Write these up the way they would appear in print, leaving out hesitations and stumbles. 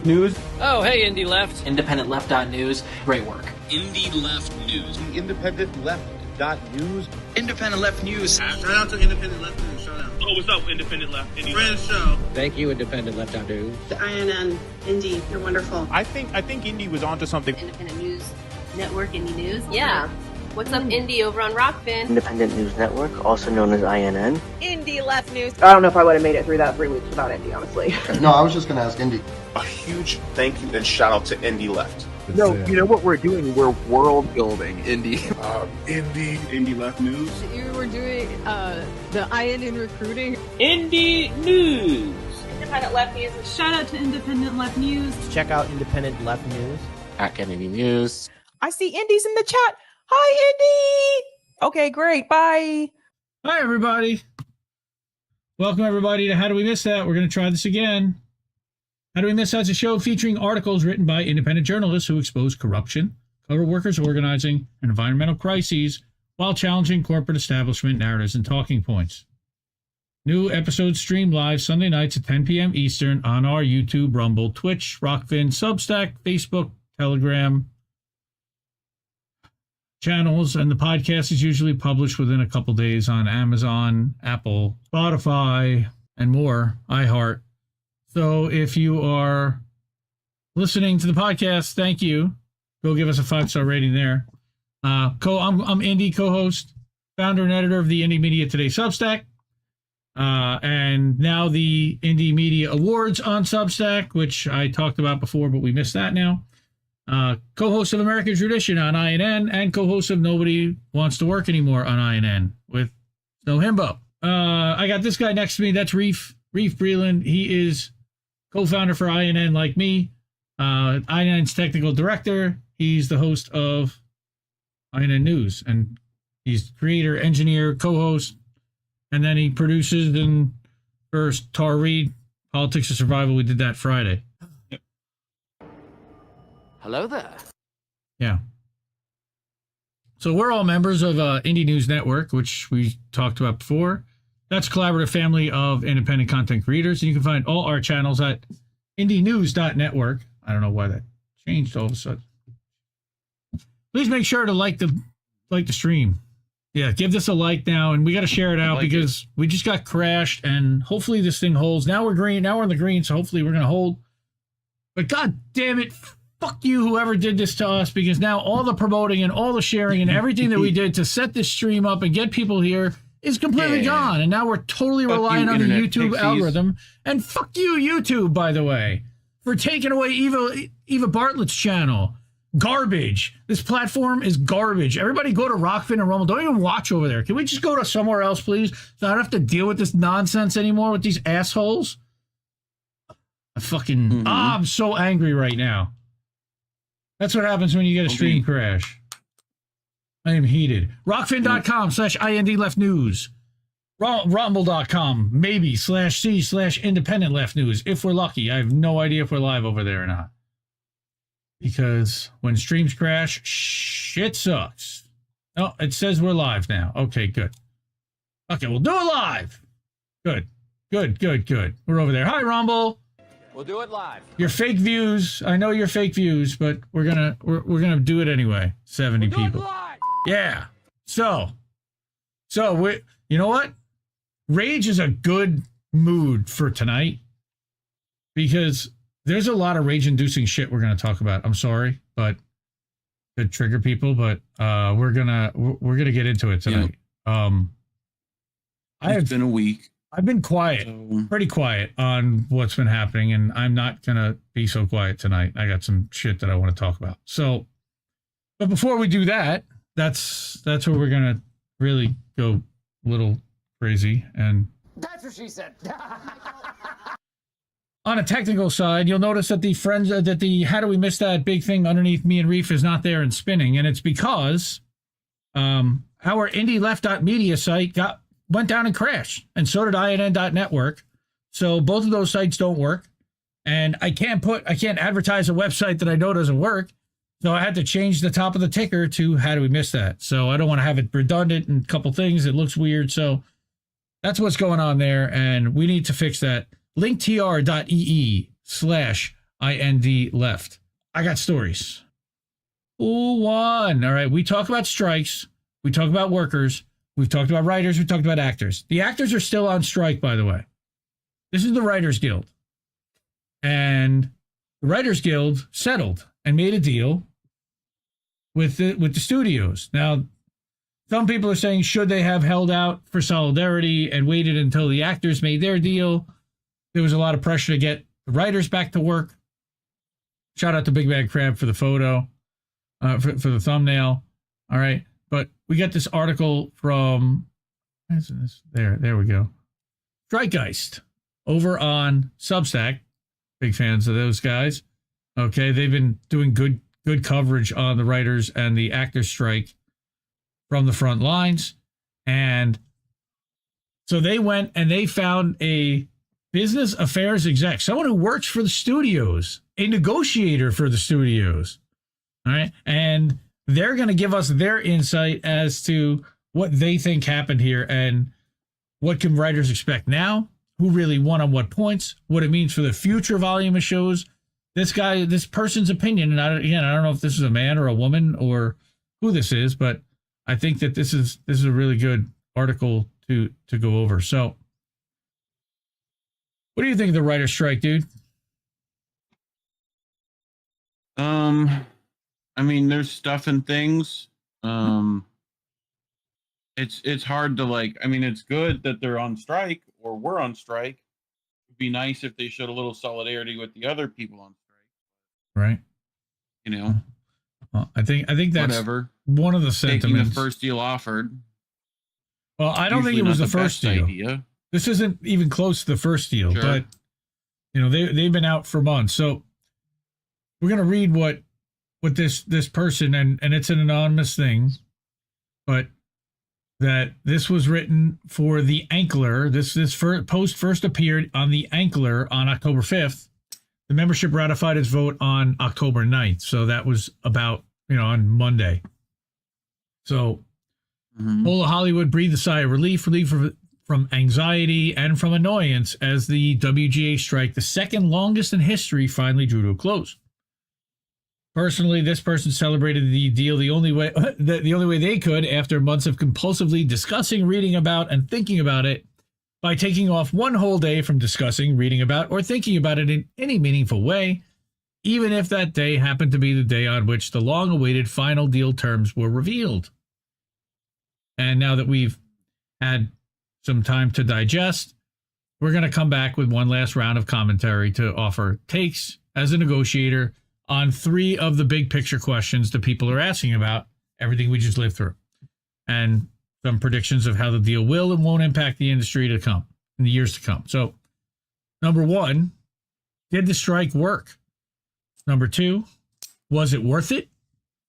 News. Oh, hey, Indie Left. Independent Left.news. Great work. Indie Left News. Independent Left.news. Independent Left News. Shout out to Independent Left News. Shout out. Oh, what's up, Independent Left? Friend show. Thank you, Independent Left.news. The INN, Indie, you're wonderful. I think Indie was onto something. Independent News Network, Indie News. Yeah. What's up, Indie, over on Rockfin? Independent News Network, also known as INN. Indie Left News. I don't know if I would have made it through that 3 weeks without Indie, honestly. No, I was just going to ask Indie. A huge thank you and shout out to Indie Left. No, you know what we're doing? We're world building. Indie. Indie Left News. You were doing the INN recruiting. Indie News. Independent Left News. Shout out to Independent Left News. Check out Independent Left News. At Kennedy News. I see Indie's in the chat. Hi, Indie! Okay, great. Bye. Hi, everybody. Welcome, everybody, to How Do We Miss That? We're going to try this again. How Do We Miss That's a show featuring articles written by independent journalists who expose corruption, cover workers organizing, and environmental crises while challenging corporate establishment narratives and talking points. New episodes stream live Sunday nights at 10 p.m. Eastern on our YouTube, Rumble, Twitch, Rockfin, Substack, Facebook, Telegram channels, and the podcast is usually published within a couple days on Amazon, Apple, Spotify, and more, iHeart. So if you are listening to the podcast, thank you. Go give us a 5-star rating there. I'm Indie, co-host, founder and editor of the Indie Media Today Substack, and now the Indie Media Awards on Substack, which I talked about before, but we missed that now. Co-host of American Tradition on INN, and co-host of Nobody Wants to Work Anymore on INN with Snow Himbo. I got this guy next to me. That's Reef Breland. He is co-founder for INN like me. INN's technical director. He's the host of INN News, and he's creator, engineer, co-host, and then he produces and first Tar Reed, Politics of Survival. We did that Friday. Hello there. Yeah. So we're all members of Indie News Network, which we talked about before. That's a collaborative family of independent content creators, and you can find all our channels at indienews.network. I don't know why that changed all of a sudden. Please make sure to like the stream. Yeah, give this a like now, and we got to share it out because we just got crashed, and hopefully this thing holds. Now we're green. Now we're in the green, so hopefully we're going to hold. But God damn it, fuck you, whoever did this to us, because now all the promoting and all the sharing and everything that we did to set this stream up and get people here is completely gone. And now we're totally relying on the YouTube algorithm. And fuck you, YouTube, by the way, for taking away Eva Bartlett's channel. Garbage. This platform is garbage. Everybody go to Rockfin and Rumble. Don't even watch over there. Can we just go to somewhere else, please? So I don't have to deal with this nonsense anymore with these assholes. I'm so angry right now. That's what happens when you get a stream crash. I am heated. Rockfin.com/IND Left News. Rumble.com, maybe, /C/Independent Left News, if we're lucky. I have no idea if we're live over there or not. Because when streams crash, shit sucks. Oh, it says we're live now. Okay, good. Okay, we'll do it live. Good. We're over there. Hi, Rumble. We'll do it live. Your fake views. I know your fake views, but we're gonna do it anyway. 70 people. Yeah. So we, you know what? Rage is a good mood for tonight because there's a lot of rage-inducing shit we're gonna talk about. I'm sorry, but to trigger people, but we're gonna get into it tonight. Yeah. It's been a week. I've been quiet, pretty quiet on what's been happening, and I'm not going to be so quiet tonight. I got some shit that I want to talk about. So, but before we do that, that's where we're going to really go a little crazy. And that's what she said. On a technical side, you'll notice that the How Do We Miss That big thing underneath me and Reef is not there and spinning. And it's because our IndieLeft.media site went down and crashed, and so did INN.network. So both of those sites don't work, and I can't advertise a website that I know doesn't work. So I had to change the top of the ticker to How Do We Miss That? So I don't want to have it redundant in a couple things. It looks weird. So that's what's going on there, and we need to fix that. linktr.ee/ IND left. I got stories. Who won? All right. We talk about strikes. We talk about workers. We've talked about writers. We talked about actors. The actors are still on strike, by the way. This is the Writers Guild. And the Writers Guild settled and made a deal with the studios. Now, some people are saying, should they have held out for solidarity and waited until the actors made their deal? There was a lot of pressure to get the writers back to work. Shout out to Big Bad Crab for the photo, for the thumbnail. All right. But we got this article from, there we go. Strikegeist over on Substack. Big fans of those guys. Okay. They've been doing good coverage on the writers and the actors strike from the front lines. And so they went and they found a business affairs exec, someone who works for the studios, a negotiator for the studios. All right. And they're going to give us their insight as to what they think happened here and what can writers expect now, who really won on what points, what it means for the future volume of shows. This person's opinion, and I don't know if this is a man or a woman or who this is, but I think that this is a really good article to go over. So, what do you think of the writer's strike, dude? I mean, there's stuff and things. It's hard to like. I mean, it's good that they're on strike or we're on strike. It'd be nice if they showed a little solidarity with the other people on strike. Right. You know. Well, I think that's whatever. One of the sentiments. Taking the first deal offered. Well, I don't think it was the first deal. Idea. This isn't even close to the first deal, sure. But they've been out for months. So we're gonna read what this person and it's an anonymous thing, but that this was written for the Ankler. This post first appeared on the Ankler on October 5th. The membership ratified its vote on October 9th. So that was about, on Monday. So whole of Hollywood breathed a sigh of relief from anxiety and from annoyance as the WGA strike, the second longest in history, finally drew to a close. Personally, this person celebrated the deal the only way they could after months of compulsively discussing, reading about, and thinking about it by taking off one whole day from discussing, reading about, or thinking about it in any meaningful way, even if that day happened to be the day on which the long-awaited final deal terms were revealed. And now that we've had some time to digest, we're going to come back with one last round of commentary to offer takes as a negotiator on three of the big picture questions that people are asking about everything we just lived through, and some predictions of how the deal will and won't impact the industry to come in the years to come. So, number one, did the strike work? Number two, was it worth it?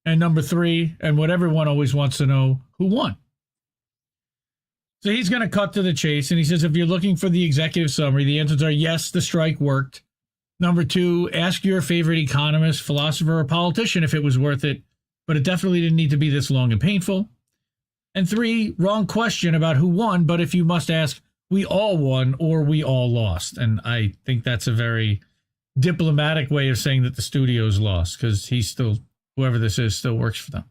And number three, and what everyone always wants to know, who won? So he's going to cut to the chase, and he says, if you're looking for the executive summary, the answers are yes, the strike worked. Number two, ask your favorite economist, philosopher, or politician if it was worth it, but it definitely didn't need to be this long and painful. And three, wrong question about who won, but if you must ask, we all won or we all lost. And I think that's a very diplomatic way of saying that the studio's lost, because he's still, whoever this is, still works for them.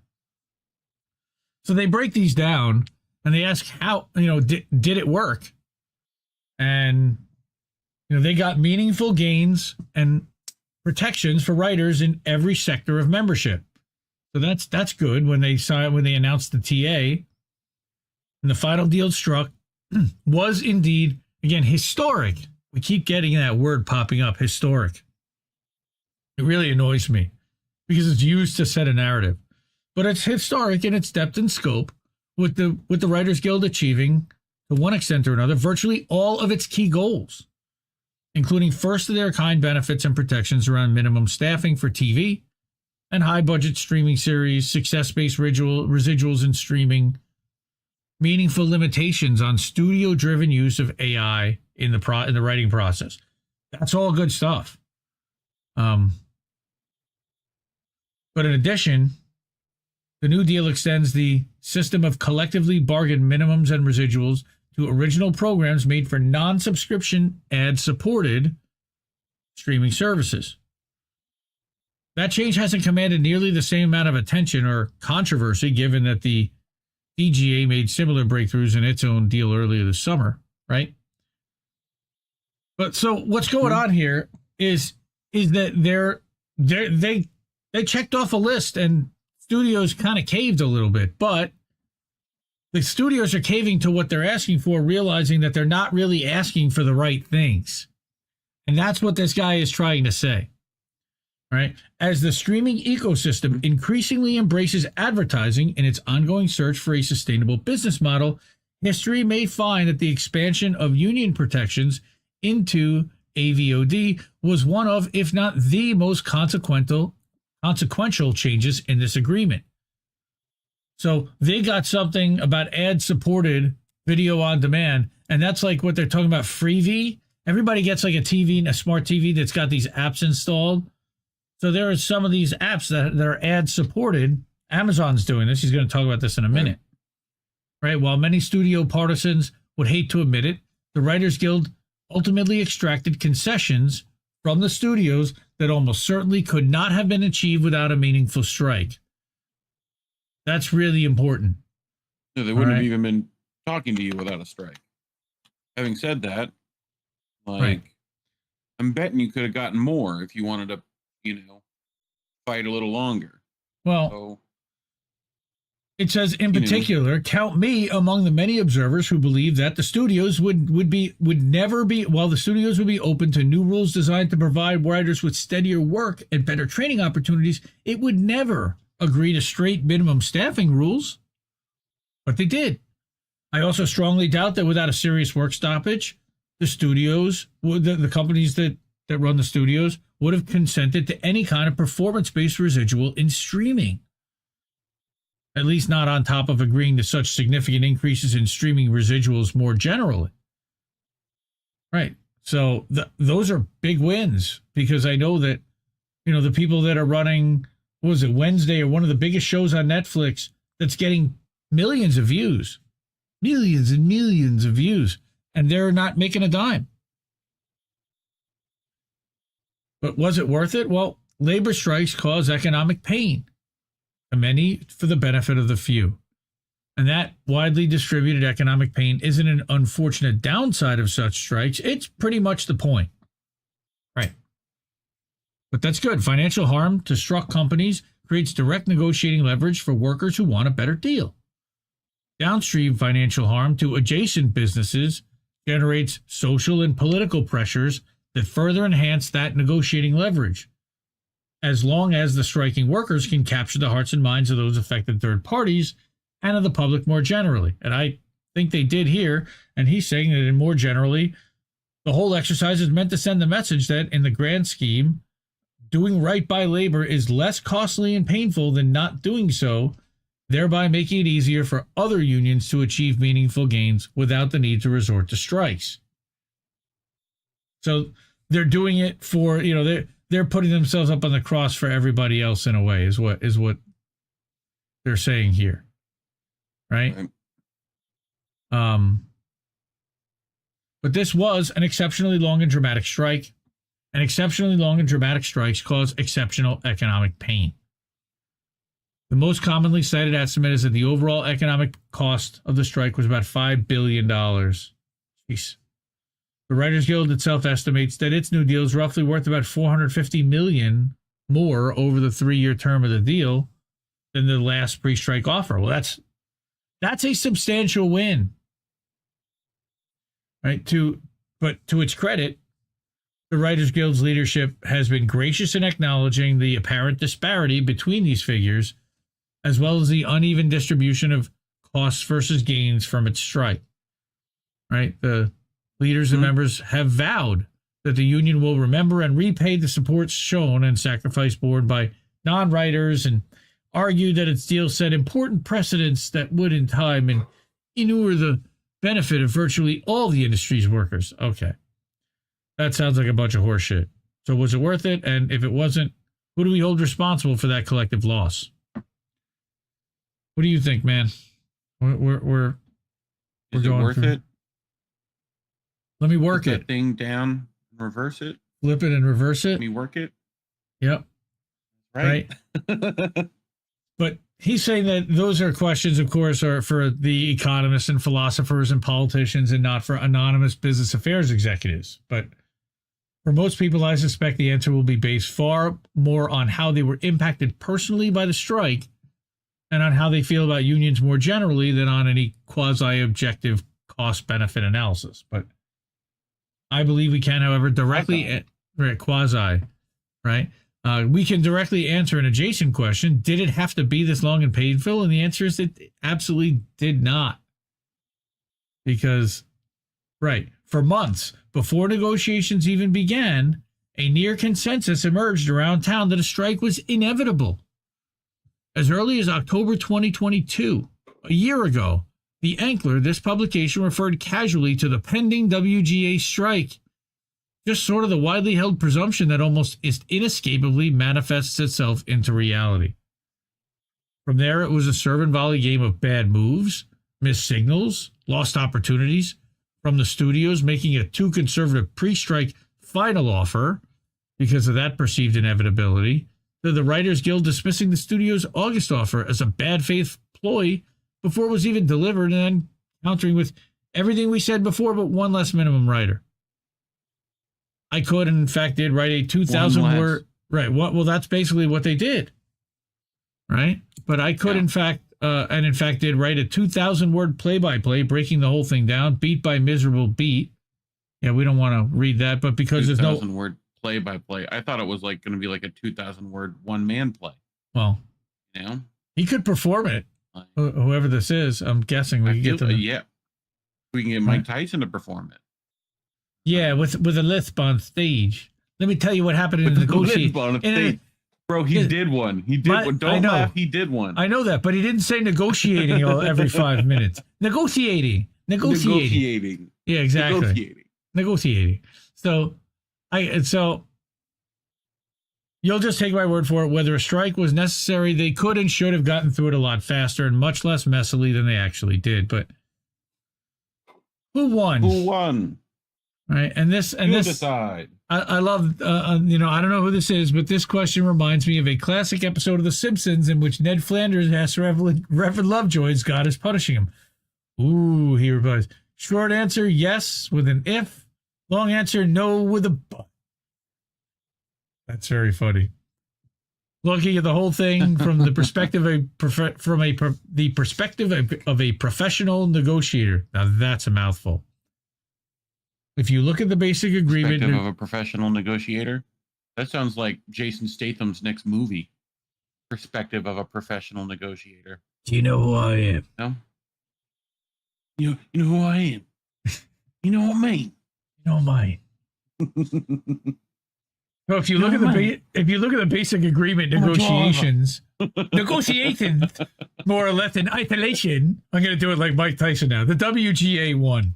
So they break these down and they ask how, did it work? And they got meaningful gains and protections for writers in every sector of membership. So that's good when they announced the TA. And the final deal struck was indeed, again, historic. We keep getting that word popping up, historic. It really annoys me because it's used to set a narrative. But it's historic in its depth and scope, with the Writers Guild achieving, to one extent or another, virtually all of its key goals, including first-of-their-kind benefits and protections around minimum staffing for TV and high-budget streaming series, success-based residuals in streaming, meaningful limitations on studio-driven use of AI in the writing process. That's all good stuff. But in addition, the new deal extends the system of collectively bargained minimums and residuals to original programs made for non-subscription ad-supported streaming services. that change hasn't commanded nearly the same amount of attention or controversy, given that the DGA made similar breakthroughs in its own deal earlier this summer, right? But so what's going on here is that they checked off a list, and studios kind of caved a little bit, but the studios are caving to what they're asking for, realizing that they're not really asking for the right things. And that's what this guy is trying to say. Right? As the streaming ecosystem increasingly embraces advertising in its ongoing search for a sustainable business model, history may find that the expansion of union protections into AVOD was one of, if not the most consequential changes in this agreement. So they got something about ad-supported video on demand, and that's like what they're talking about, Freevee. Everybody gets like a TV, a smart TV that's got these apps installed. So there are some of these apps that are ad-supported. Amazon's doing this. He's going to talk about this in a minute. Right? While many studio partisans would hate to admit it, the Writers Guild ultimately extracted concessions from the studios that almost certainly could not have been achieved without a meaningful strike. That's really important. No, they wouldn't have even been talking to you without a strike. Having said that, I'm betting you could have gotten more if you wanted to, fight a little longer. Well, it says in particular, count me among the many observers who believe that the studios would never be, while the studios would be open to new rules designed to provide writers with steadier work and better training opportunities, it would never agree to straight minimum staffing rules. But they did. I also strongly doubt that without a serious work stoppage, the studios, the companies that run the studios, would have consented to any kind of performance-based residual in streaming. At least not on top of agreeing to such significant increases in streaming residuals more generally. Right. So those are big wins, because I know that, the people that are running, what was it, Wednesday, or one of the biggest shows on Netflix that's getting millions of views, millions and millions of views, and they're not making a dime. But was it worth it? Well, labor strikes cause economic pain, to many for the benefit of the few. And that widely distributed economic pain isn't an unfortunate downside of such strikes. It's pretty much the point. Right. But that's good. Financial harm to struck companies creates direct negotiating leverage for workers who want a better deal. Downstream financial harm to adjacent businesses generates social and political pressures that further enhance that negotiating leverage, as long as the striking workers can capture the hearts and minds of those affected third parties and of the public more generally. And I think they did here, and he's saying that in more generally, the whole exercise is meant to send the message that in the grand scheme, doing right by labor is less costly and painful than not doing so, thereby making it easier for other unions to achieve meaningful gains without the need to resort to strikes. So they're doing it for, they're putting themselves up on the cross for everybody else in a way, is what they're saying here. Right? But this was an exceptionally long and dramatic strike, and exceptionally long and dramatic strikes cause exceptional economic pain. The most commonly cited estimate is that the overall economic cost of the strike was about $5 billion. Jeez. The Writers Guild itself estimates that its new deal is roughly worth about $450 million more over the 3-year term of the deal than the last pre-strike offer. Well, that's a substantial win, right? But to its credit, the Writers Guild's leadership has been gracious in acknowledging the apparent disparity between these figures, as well as the uneven distribution of costs versus gains from its strike. Right? The leaders and members have vowed that the union will remember and repay the support shown and sacrifice borne by non-writers, and argue that its deal set important precedents that would in time and inure the benefit of virtually all the industry's workers. Okay. That sounds like a bunch of horseshit. So was it worth it? And if it wasn't, who do we hold responsible for that collective loss? What do you think, man? We're Is it going worth through it? Let me work Put it. that thing down, reverse it. Flip it and reverse it. Let me work it. Yep. Right. But he's saying that those are questions, of course, are for the economists and philosophers and politicians and not for anonymous business affairs executives. But for most people, I suspect the answer will be based far more on how they were impacted personally by the strike and on how they feel about unions more generally than on any quasi-objective cost-benefit analysis. But I believe we can, however, directly... Quasi, right? We can directly answer an adjacent question. Did it have to be this long and painful? And the answer is it absolutely did not. Because, right, for months before negotiations even began, a near consensus emerged around town that a strike was inevitable. As early as October 2022, a year ago, the Ankler, this publication, referred casually to the pending WGA strike. Just sort of the widely held presumption that almost inescapably manifests itself into reality. From there, it was a serve and volley game of bad moves, missed signals, lost opportunities, from the studios making a too conservative pre-strike final offer because of that perceived inevitability, to the Writers Guild dismissing the studio's August offer as a bad faith ploy before it was even delivered, and then countering with everything we said before but one less minimum writer. I could, and in fact, did write a 2,000 word. Right. Well, that's basically what they did. Right. But I could, in fact, did write a 2,000 word play-by-play, breaking the whole thing down, beat by miserable beat. Yeah, we don't want to read that, but because there's no 2,000 word play-by-play, I thought it was like going to be like a 2,000 word one-man play. Well, you know, he could perform it. Whoever this is, I'm guessing we can get to the, yeah. We can get Mike Tyson to perform it. Yeah, with a lisp on stage. Let me tell you what happened in the negotiation. Bro, he did one. He did one. Don't laugh. He did one. I know that, but he didn't say negotiating every 5 minutes. Negotiating. Yeah, exactly. Negotiating. So you'll just take my word for it. Whether a strike was necessary, they could and should have gotten through it a lot faster and much less messily than they actually did. But who won? Who won? Right, and this decide. I love, I don't know who this is, but this question reminds me of a classic episode of The Simpsons in which Ned Flanders asks Reverend Lovejoy's God is punishing him. Ooh, he replies, short answer, yes, with an if. Long answer, no, with a but. That's very funny. Looking at the whole thing from the perspective of a professional negotiator. Now that's a mouthful. If you look at the basic agreement Perspective of a professional negotiator, that sounds like Jason Statham's next movie. Perspective of a professional negotiator. Do you know who I am? No. You know who I am. You know what I mean. You know mine. So if you look at the basic agreement negotiations, negotiations more or less in isolation. I'm going to do it like Mike Tyson now. The WGA won.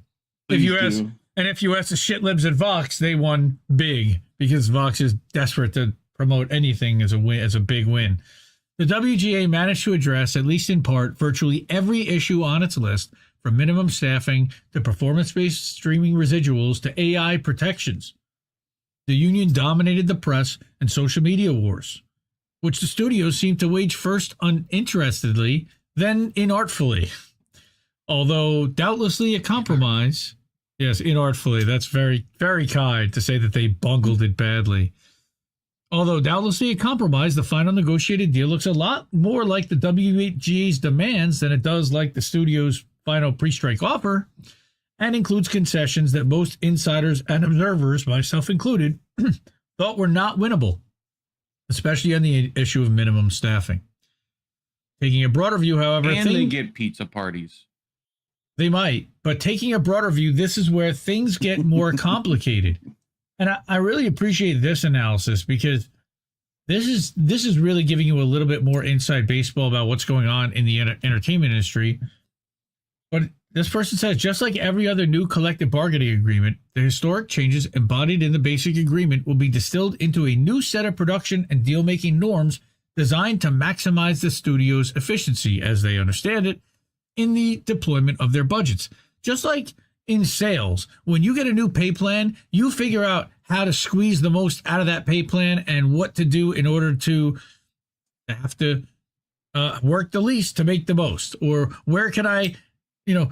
If you ask the shit libs at Vox, they won big because Vox is desperate to promote anything as a win, as a big win. The WGA managed to address, at least in part, virtually every issue on its list, from minimum staffing to performance-based streaming residuals to AI protections. The union dominated the press and social media wars, which the studios seemed to wage first uninterestedly, then inartfully. Although doubtlessly a compromise... Yes, inartfully. That's very, very kind to say that they bungled it badly. Although doubtlessly a compromise, the final negotiated deal looks a lot more like the WGA's demands than it does like the studio's final pre-strike offer, and includes concessions that most insiders and observers, myself included, thought were not winnable, especially on the issue of minimum staffing. Taking a broader view, however... And they get pizza parties. They might, but taking a broader view, this is where things get more complicated. And I really appreciate this analysis because this is really giving you a little bit more inside baseball about what's going on in the entertainment industry. But this person says, just like every other new collective bargaining agreement, the historic changes embodied in the basic agreement will be distilled into a new set of production and deal-making norms designed to maximize the studio's efficiency, as they understand it, in the deployment of their budgets. Just like in sales, when you get a new pay plan, you figure out how to squeeze the most out of that pay plan and what to do in order to to have to work the least to make the most? Or where can I,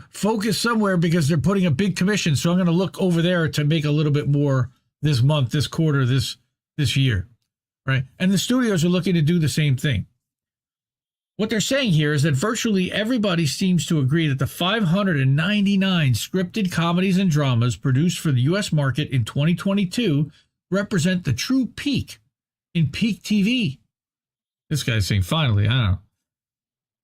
focus somewhere because they're putting a big commission, so I'm going to look over there to make a little bit more this month, this quarter, this year, right? And the studios are looking to do the same thing. What they're saying here is that virtually everybody seems to agree that the 599 scripted comedies and dramas produced for the U.S. market in 2022 represent the true peak in peak TV. This guy's saying, finally, I don't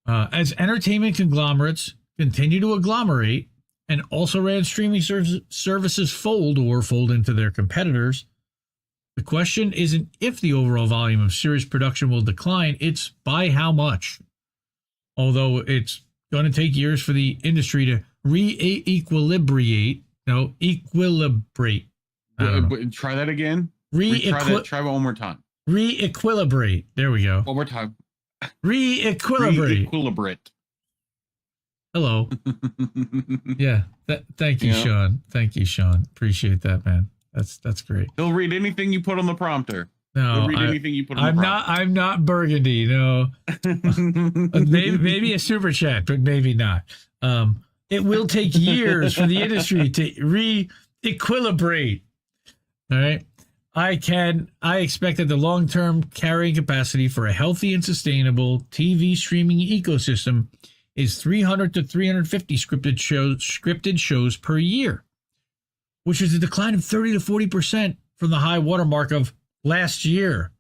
know. As entertainment conglomerates continue to agglomerate and also ran streaming services fold into their competitors, the question isn't if the overall volume of series production will decline, it's by how much. Although it's going to take years for the industry to equilibrate. Try that again. Try one more time. Re-equilibrate. There we go. One more time. Re-equilibrate. Re-equilibrate. Hello. Yeah. Thank you, Sean. Thank you, Sean. Appreciate that, man. That's great. He'll read anything you put on the prompter. No, He'll read anything you put on the prompter. I'm not Burgundy. No. maybe a super chat, but maybe not. It will take years for the industry to re-equilibrate. All right. I expect that the long-term carrying capacity for a healthy and sustainable TV streaming ecosystem is 300 to 350 scripted shows per year, which is a decline of 30 to 40% from the high watermark of last year.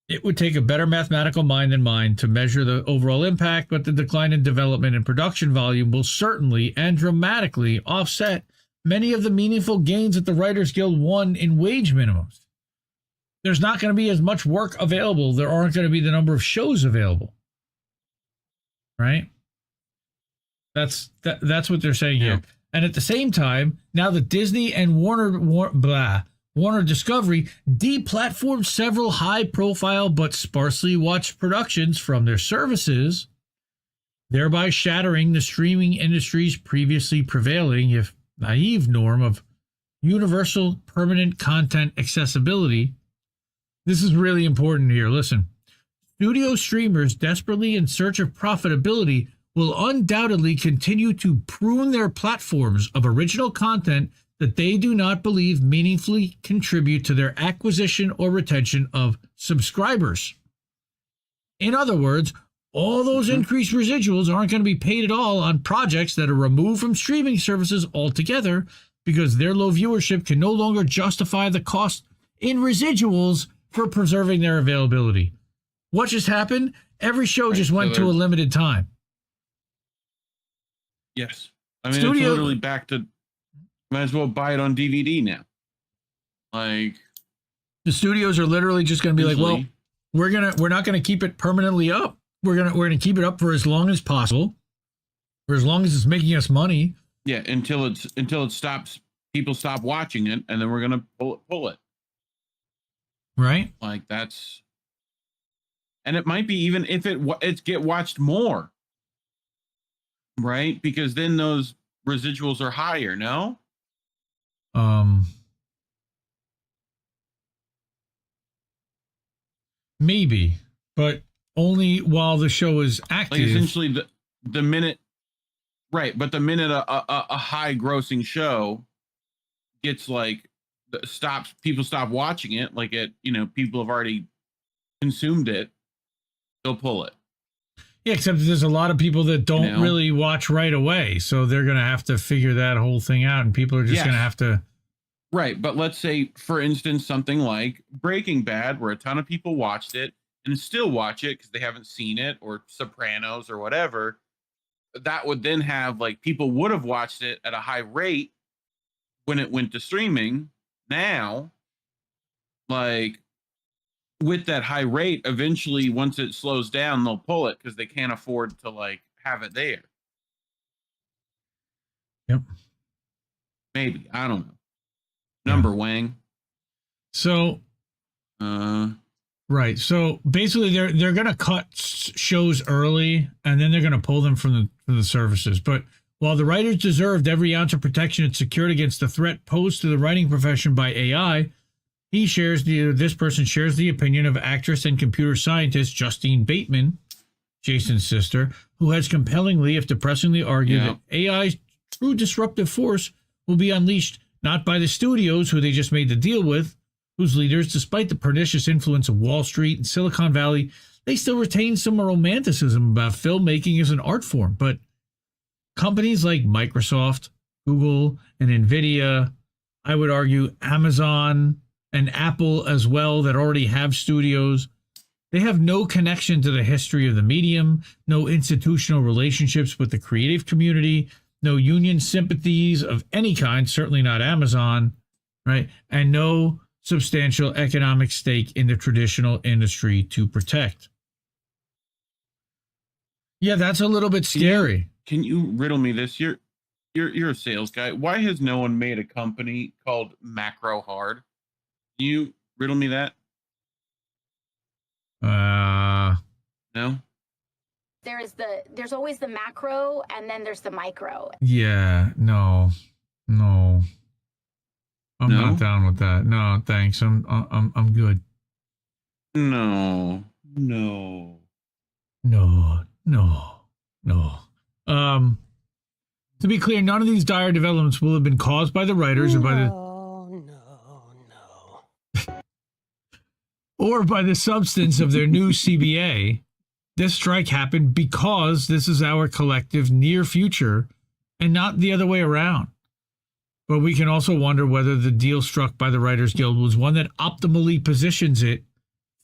It would take a better mathematical mind than mine to measure the overall impact, but the decline in development and production volume will certainly and dramatically offset many of the meaningful gains that the Writers Guild won in wage minimums. There's not going to be as much work available. There aren't going to be the number of shows available. Right? That's what they're saying here. And at the same time, now that Disney and Warner Discovery deplatformed several high-profile but sparsely watched productions from their services, thereby shattering the streaming industry's previously prevailing, if naive, norm of universal permanent content accessibility. This is really important here. Listen, studio streamers desperately in search of profitability will undoubtedly continue to prune their platforms of original content that they do not believe meaningfully contribute to their acquisition or retention of subscribers. In other words, all those increased residuals aren't going to be paid at all on projects that are removed from streaming services altogether because their low viewership can no longer justify the cost in residuals for preserving their availability. What just happened? Every show just went to a limited time. Yes. I mean, it's literally back to, might as well buy it on DVD now. Like, the studios are literally just going to be like, well, we're not going to keep it permanently up. We're going to keep it up for as long as possible, for as long as it's making us money. Yeah, until it stops, people stop watching it, and then we're going to pull it. Right? Like, that's, and it might be even if it's get watched more. Right? Because then those residuals are higher, no? Maybe, but only while the show is active. Like essentially the minute, right? But the minute a high grossing show gets people stop watching it, like people have already consumed it, they'll pull it. Yeah, except there's a lot of people that don't really watch right away, so they're going to have to figure that whole thing out, and people are just going to have to. Right, but let's say, for instance, something like Breaking Bad, where a ton of people watched it and still watch it because they haven't seen it, or Sopranos or whatever. That would then have, people would have watched it at a high rate when it went to streaming. Now, with that high rate, eventually, once it slows down, they'll pull it because they can't afford to have it there. Yep. Maybe. I don't know. Number Wang. So, right. So basically, they're going to cut shows early, and then they're going to pull them from the services. But while the writers deserved every ounce of protection it secured against the threat posed to the writing profession by AI, This person shares the opinion of actress and computer scientist Justine Bateman, Jason's sister, who has compellingly, if depressingly, argued that AI's true disruptive force will be unleashed not by the studios who they just made the deal with, whose leaders, despite the pernicious influence of Wall Street and Silicon Valley, they still retain some romanticism about filmmaking as an art form. But companies like Microsoft, Google, and NVIDIA, I would argue Amazon and Apple as well, that already have studios, they have no connection to the history of the medium, no institutional relationships with the creative community, no union sympathies of any kind, certainly not Amazon, right? And no substantial economic stake in the traditional industry to protect. Yeah, that's a little bit scary. Can you riddle me this? You're a sales guy. Why has no one made a company called Macro Hard? Can you riddle me that? No. There's always the macro, and then there's the micro. Yeah, no. I'm not down with that. No, thanks. I'm good. No. To be clear, none of these dire developments will have been caused by the writers or by the substance of their new CBA. This strike happened because this is our collective near future and not the other way around. But we can also wonder whether the deal struck by the Writers Guild was one that optimally positions it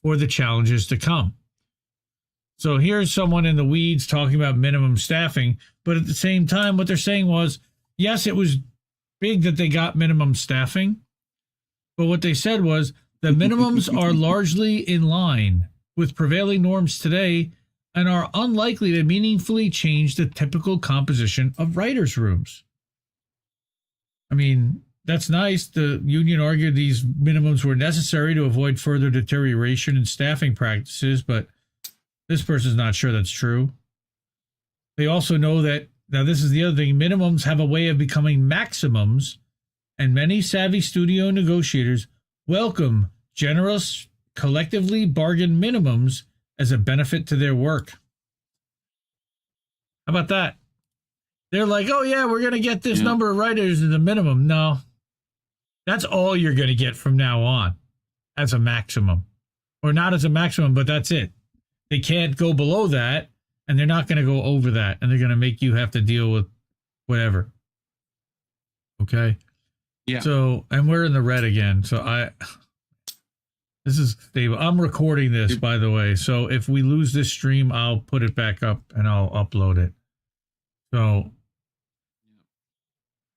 for the challenges to come. So here's someone in the weeds talking about minimum staffing, but at the same time, what they're saying was, yes, it was big that they got minimum staffing, but what they said was the minimums are largely in line with prevailing norms today and are unlikely to meaningfully change the typical composition of writers' rooms. I mean, that's nice. The union argued these minimums were necessary to avoid further deterioration in staffing practices, but this person's not sure that's true. They also know that, now this is the other thing, minimums have a way of becoming maximums, and many savvy studio negotiators welcome generous, collectively bargained minimums as a benefit to their work. How about that? They're like, oh yeah, we're going to get this number of writers as a minimum. No, that's all you're going to get from now on as a maximum. Or not as a maximum, but that's it. They can't go below that, and they're not going to go over that, and they're going to make you have to deal with whatever. Okay? Yeah. So, and we're in the red again. So this is stable. I'm recording this, by the way. So if we lose this stream, I'll put it back up and I'll upload it. So,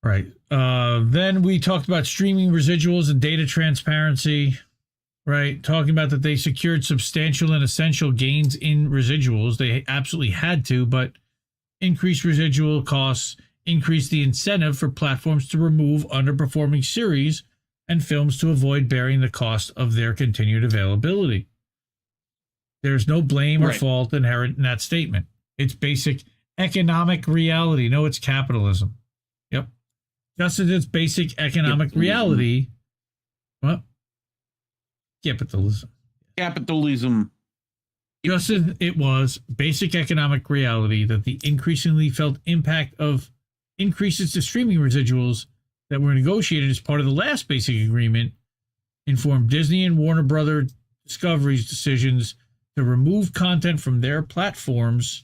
right. Then we talked about streaming residuals and data transparency, right? Talking about that they secured substantial and essential gains in residuals. They absolutely had to, but increased residual costs increased the incentive for platforms to remove underperforming series and films to avoid bearing the cost of their continued availability. There's no blame or fault inherent in that statement. It's basic economic reality. No, it's capitalism. Yep. Just as it's basic economic reality. What? Capitalism. Just as it was basic economic reality that the increasingly felt impact of increases to streaming residuals that were negotiated as part of the last basic agreement informed Disney and Warner Brothers Discovery's decisions to remove content from their platforms,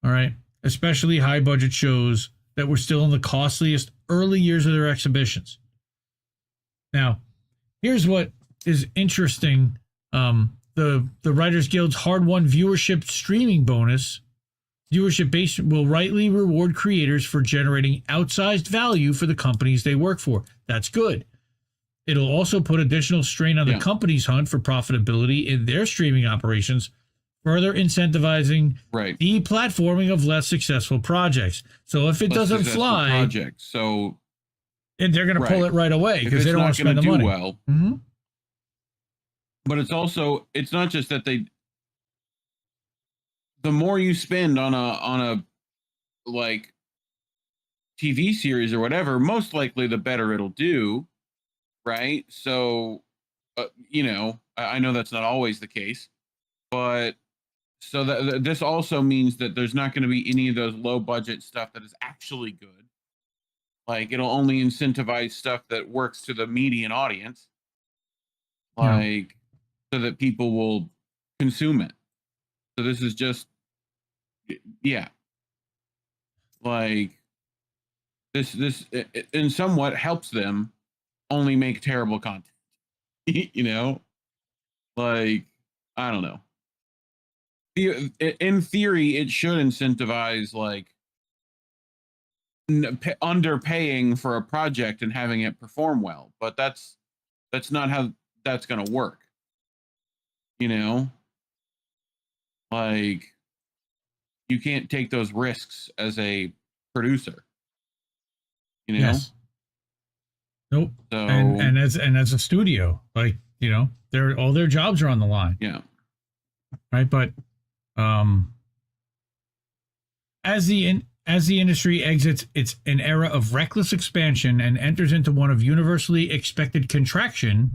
all right, especially high-budget shows that were still in the costliest early years of their exhibitions. Now, here's what is interesting. The Writers Guild's hard-won viewership streaming bonus, viewership base, will rightly reward creators for generating outsized value for the companies they work for. That's good. It'll also put additional strain on the company's hunt for profitability in their streaming operations, further incentivizing the platforming of less successful projects. So if it doesn't fly, so and they're going to pull it right away because they don't want to spend the money. Well, but it's also, it's not just that the more you spend on a like TV series or whatever, most likely the better it'll do, right? So you know, I know that's not always the case, but so that this also means that there's not going to be any of those low budget stuff that is actually good. Like, it'll only incentivize stuff that works to the median audience, like, so that people will consume it. So this is just, yeah, like this in somewhat helps them only make terrible content. You know, like, I don't know. In theory, it should incentivize like underpaying for a project and having it perform well, but that's not how that's going to work. You know, like, you can't take those risks as a producer. You know? Yes. Nope. So, and as a studio, like, you know, all their jobs are on the line. Yeah. Right. But as the industry exits an era of reckless expansion and enters into one of universally expected contraction,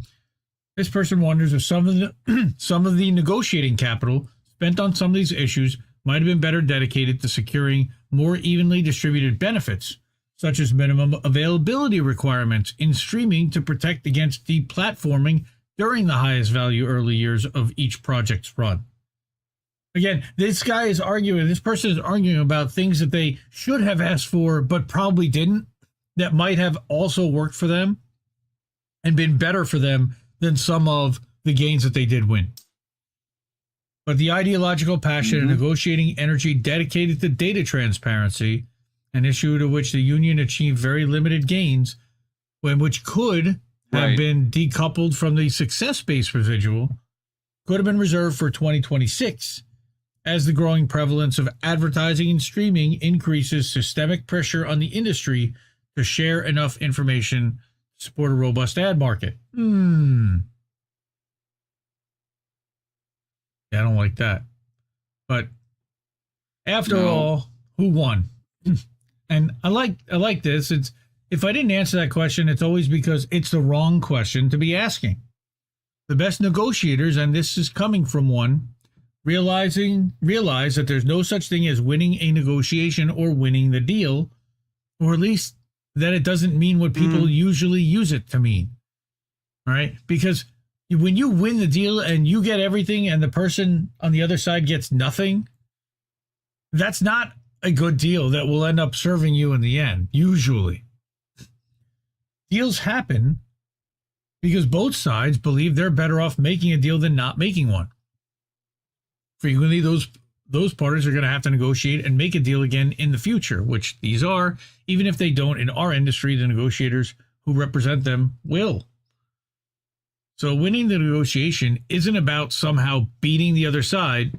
this person wonders if some of the negotiating capital spent on some of these issues might have been better dedicated to securing more evenly distributed benefits, such as minimum availability requirements in streaming to protect against deplatforming during the highest value early years of each project's run. Again, this person is arguing about things that they should have asked for, but probably didn't, that might have also worked for them and been better for them than some of the gains that they did win. But the ideological passion and negotiating energy dedicated to data transparency, an issue to which the union achieved very limited gains, which could have been decoupled from the success-based residual, could have been reserved for 2026, as the growing prevalence of advertising and streaming increases systemic pressure on the industry to share enough information to support a robust ad market. Yeah, I don't like that. But after all, who won? And I like this. It's, if I didn't answer that question, it's always because it's the wrong question to be asking. The best negotiators, and this is coming from one, realize that there's no such thing as winning a negotiation or winning the deal, or at least that it doesn't mean what people usually use it to mean. All right? Because when you win the deal and you get everything and the person on the other side gets nothing, that's not a good deal that will end up serving you in the end, usually. Deals happen because both sides believe they're better off making a deal than not making one. Frequently, those parties are going to have to negotiate and make a deal again in the future, which these are, even if they don't in our industry, the negotiators who represent them will. So winning the negotiation isn't about somehow beating the other side.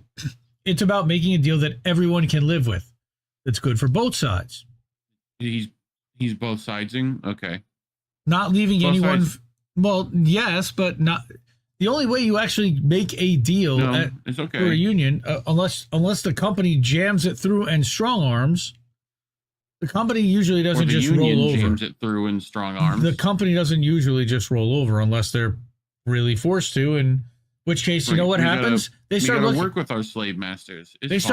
It's about making a deal that everyone can live with. That's good for both sides. He's both sidesing? Okay. Not leaving both anyone... sides. Well, yes, but not... The only way you actually make a deal for a union, unless the company jams it through and strong arms, the company usually doesn't just roll over. Jams it through in strong arms. The company doesn't usually just roll over unless they're really forced to. In which case, you know what happens? They start work with our slave masters. They just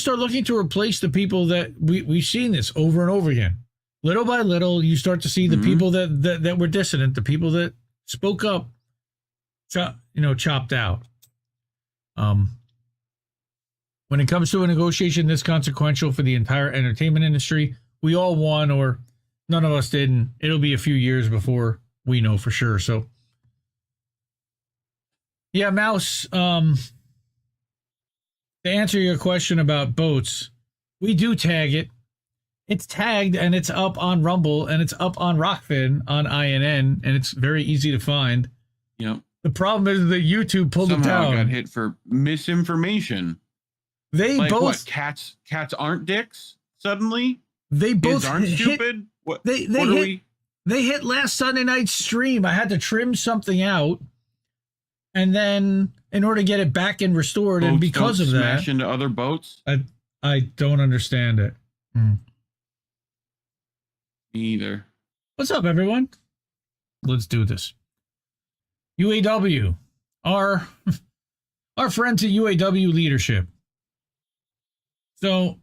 start looking to replace the people that we've seen this over and over again. Little by little, you start to see the people that were dissident, the people that spoke up, chopped out. When it comes to a negotiation this consequential for the entire entertainment industry, we all won, or none of us did, and it'll be a few years before we know for sure. So, yeah, Mouse, to answer your question about boats, we do tag it. It's tagged, and it's up on Rumble, and it's up on Rockfin on INN, and it's very easy to find. Yep. The problem is that YouTube pulled it down. Somehow got hit for misinformation. They both... What, cats aren't dicks, suddenly? They both Kids aren't stupid? What, they hit last Sunday night's stream. I had to trim something out, and then in order to get it back and restored, boats and because of that... smash into other boats? I don't understand it. Me either. What's up, everyone? Let's do this. UAW, our friends at UAW leadership. So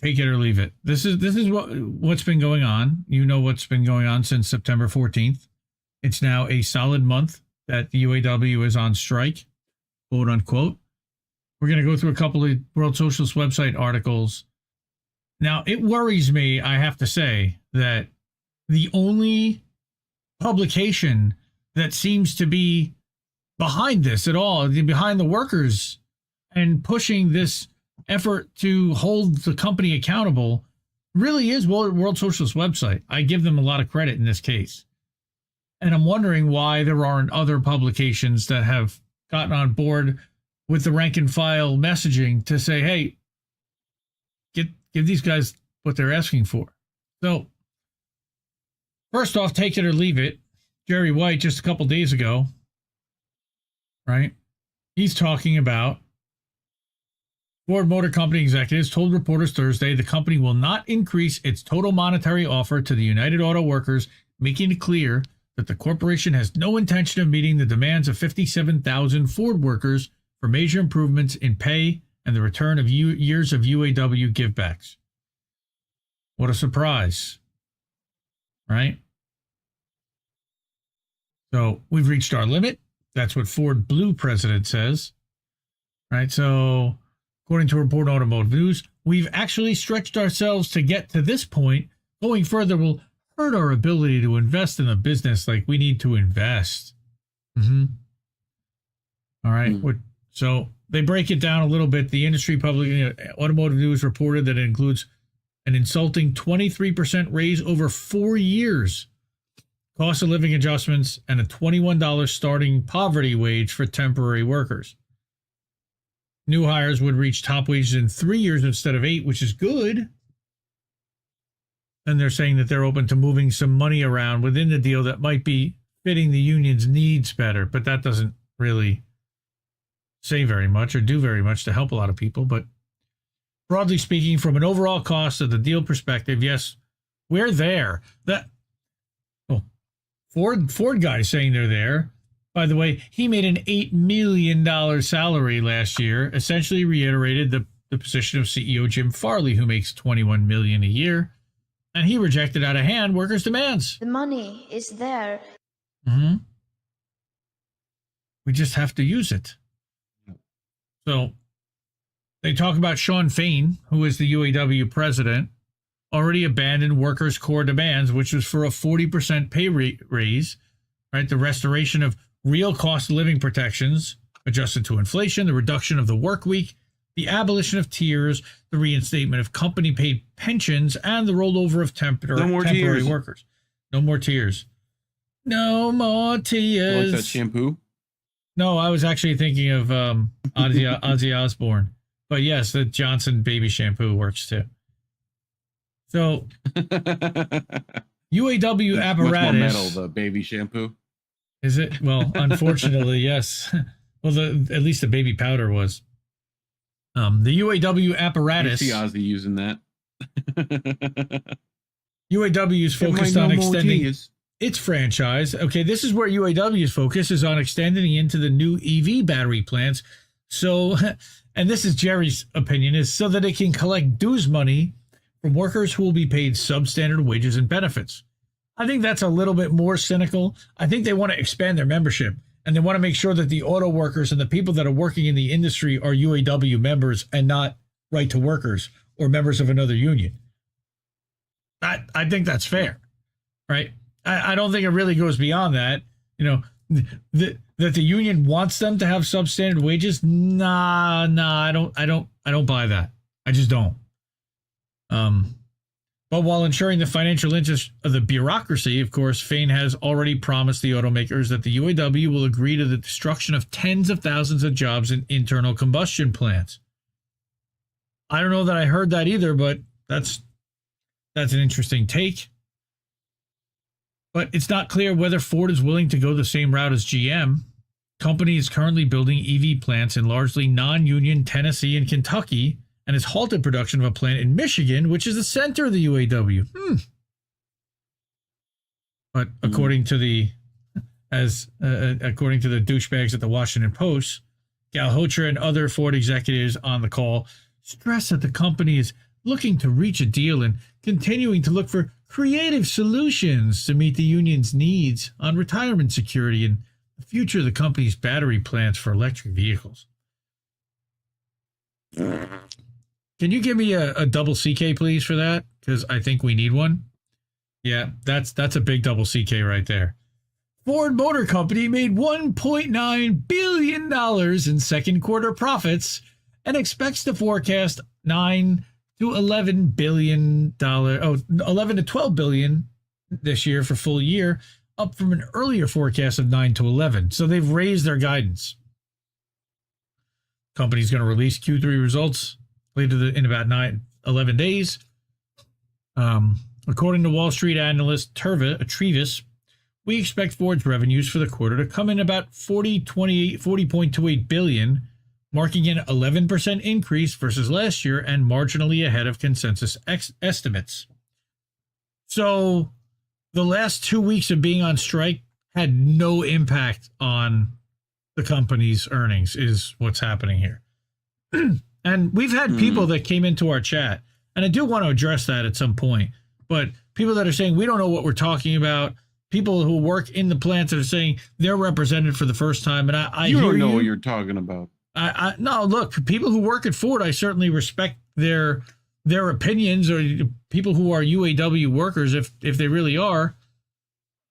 take it or leave it. This is what's been going on. You know what's been going on since September 14th. It's now a solid month that the UAW is on strike, quote unquote. We're going to go through a couple of World Socialist website articles. Now, it worries me, I have to say, that the only publication that seems to be behind this at all, behind the workers and pushing this effort to hold the company accountable, really is World Socialist website. I give them a lot of credit in this case. And I'm wondering why there aren't other publications that have gotten on board with the rank and file messaging to say, hey, give these guys what they're asking for. So, first off, take it or leave it. Jerry White, just a couple days ago, right? He's talking about Ford Motor Company executives told reporters Thursday the company will not increase its total monetary offer to the United Auto Workers, making it clear that the corporation has no intention of meeting the demands of 57,000 Ford workers for major improvements in pay and the return of years of UAW givebacks. What a surprise, right? So we've reached our limit. That's what Ford Blue president says, right? So according to Report Automotive News, we've actually stretched ourselves to get to this point. Going further will hurt our ability to invest in a business like we need to invest. All right. So they break it down a little bit. The industry public Automotive News reported that it includes an insulting 23% raise over 4 years, cost of living adjustments, and a $21 starting poverty wage for temporary workers. New hires would reach top wages in 3 years instead of 8, which is good. And they're saying that they're open to moving some money around within the deal that might be fitting the union's needs better. But that doesn't really say very much or do very much to help a lot of people. But broadly speaking, from an overall cost of the deal perspective, yes, we're there. Ford guy is saying they're there. By the way, he made an $8 million salary last year, essentially reiterated the position of CEO Jim Farley, who makes $21 million a year. And he rejected out of hand workers' demands. The money is there. We just have to use it. So they talk about Shawn Fain, who is the UAW president, already abandoned workers' core demands, which was for a 40% pay raise, right? The restoration of real cost of living protections adjusted to inflation, the reduction of the work week, the abolition of tiers, the reinstatement of company-paid pensions, and the rollover of temporary workers. No more tiers. No more tears. Like that shampoo? No, I was actually thinking of Ozzy Osbourne. But yes, the Johnson baby shampoo works too. So, UAW apparatus. Much more metal, the baby shampoo. Is it? Well, unfortunately, yes. Well, at least the baby powder was. The UAW apparatus. I see Ozzy using that. UAW is focused on extending its franchise. Okay, this is where UAW's focus is on extending into the new EV battery plants. So, and this is Jerry's opinion, is so that it can collect dues money from workers who will be paid substandard wages and benefits. I think that's a little bit more cynical. I think they want to expand their membership, and they want to make sure that the auto workers and the people that are working in the industry are UAW members and not right to workers or members of another union. I think that's fair, right? I don't think it really goes beyond that. You know, that the union wants them to have substandard wages. Nah, I don't buy that. I just don't. But while ensuring the financial interest of the bureaucracy, of course, Fain has already promised the automakers that the UAW will agree to the destruction of tens of thousands of jobs in internal combustion plants. I don't know that I heard that either, but that's an interesting take. But it's not clear whether Ford is willing to go the same route as GM. The company is currently building EV plants in largely non-union Tennessee and Kentucky, and has halted production of a plant in Michigan, which is the center of the UAW. But according to the as according to the douchebags at the Washington Post. Galhotra and other Ford executives on the call stress that the company is looking to reach a deal and continuing to look for creative solutions to meet the union's needs on retirement security and the future of the company's battery plants for electric vehicles. Can you give me a double CK, please, for that? Because I think we need one. Yeah, that's a big double CK right there. Ford Motor Company made $1.9 billion in second quarter profits and expects to forecast $11 to $12 billion this year for full year, up from an earlier forecast of 9 to 11. So they've raised their guidance. Company's going to release Q3 results later in about 11 days. According to Wall Street analyst Trevis, we expect Ford's revenues for the quarter to come in about $40.28 billion, marking an 11% increase versus last year and marginally ahead of consensus estimates. So the last 2 weeks of being on strike had no impact on the company's earnings, is what's happening here. And we've had people that came into our chat, and I do want to address that at some point, but people that are saying we don't know what we're talking about, people who work in the plants that are saying they're represented for the first time, and I you hear don't know what you're talking about. No, look, people who work at Ford, I certainly respect their opinions, or people who are UAW workers, if they really are.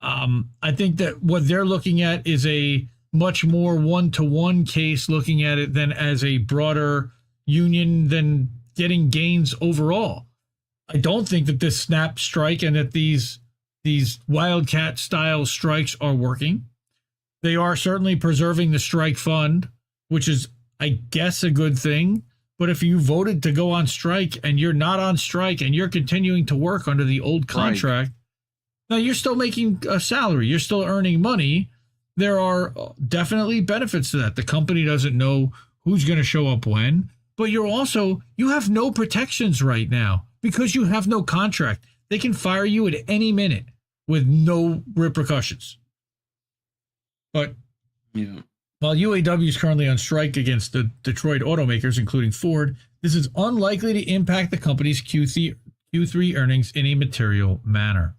I think that what they're looking at is a much more one-to-one case, looking at it than as a broader union than getting gains overall. I don't think that this snap strike and that these wildcat style strikes are working. They are certainly preserving the strike fund, which is, I guess, a good thing. But if you voted to go on strike and you're not on strike and you're continuing to work under the old contract, now you're still making a salary. You're still earning money. There are definitely benefits to that. The company doesn't know who's going to show up when, but you have no protections right now because you have no contract. They can fire you at any minute with no repercussions. But while UAW is currently on strike against the Detroit automakers, including Ford, this is unlikely to impact the company's Q3 earnings in a material manner.